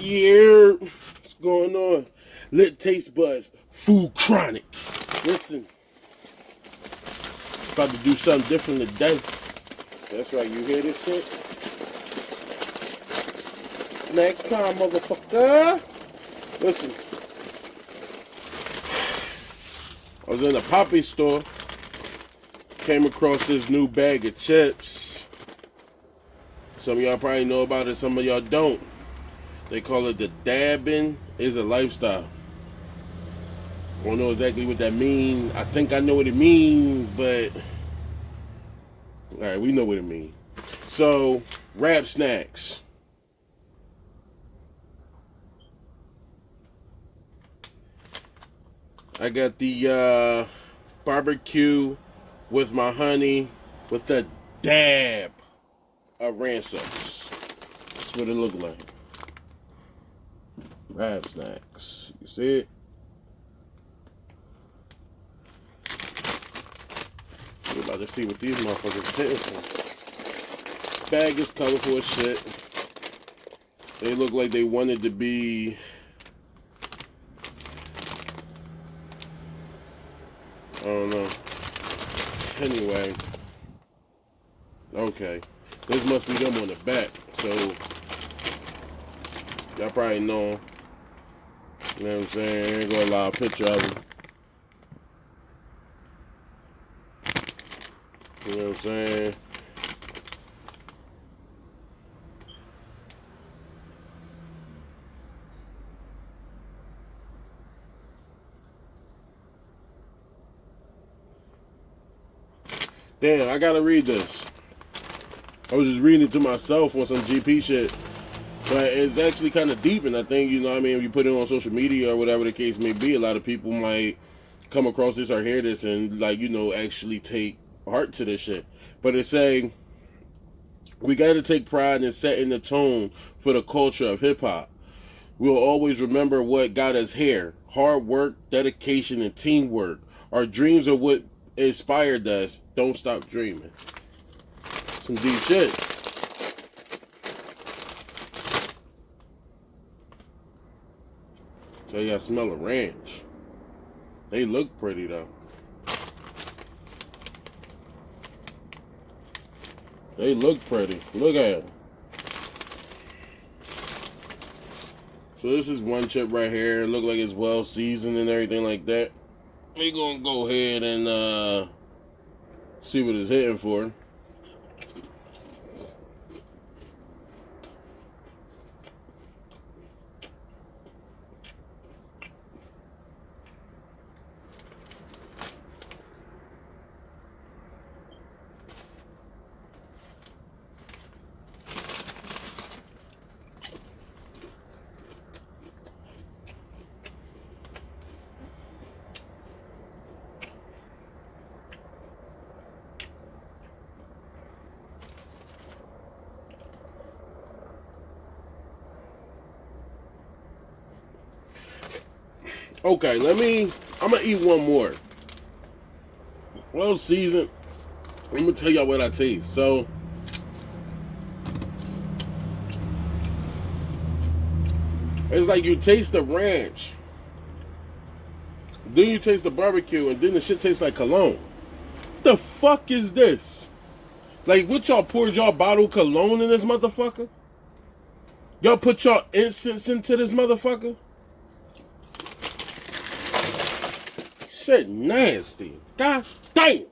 Yeah, what's going on? Lit Taste Buds, Food Chronic. Listen, about to do something different today. That's right, you hear this shit? Snack time, motherfucker. Listen, I was in a Poppy store, came across this new bag of chips. Some of y'all probably know about it, some of y'all don't. They call it the dabbing is a lifestyle. I don't know exactly what that means. I think I know what it means, but alright, we know what it means. So, wrap snacks. I got the barbecue with my honey with the dab of ranch sauce. That's what it look like. Wrap snacks. You see it? We're about to see what these motherfuckers hitting for. This bag is colorful as shit. They look like they wanted to be I don't know. Anyway. Okay. This must be them on the back. So y'all probably know. You know what I'm saying? Ain't gonna allow a picture of them. You know what I'm saying? Damn, I gotta read this. I was just reading it to myself on some GP shit. But it's actually kind of deep, and I think, you know what I mean, if you put it on social media or whatever the case may be, a lot of people might come across this or hear this and, like, you know, actually take heart to this shit. But it's saying, we got to take pride in setting the tone for the culture of hip-hop. We'll always remember what got us here. Hard work, dedication, and teamwork. Our dreams are what inspired us. Don't stop dreaming. Some deep shit. Tell you I smell a ranch. They look pretty though. They look pretty. Look at them. So this is one chip right here. It look like it's well seasoned and everything like that. We gonna go ahead and see what it's hitting for. Okay, I'm gonna eat one more. Well seasoned. I'm gonna tell y'all what I taste. So, it's like you taste the ranch, then you taste the barbecue, and then the shit tastes like cologne. The fuck is this? Like, what y'all poured y'all bottle cologne in this motherfucker? Y'all put y'all incense into this motherfucker? Shit nasty. God damn.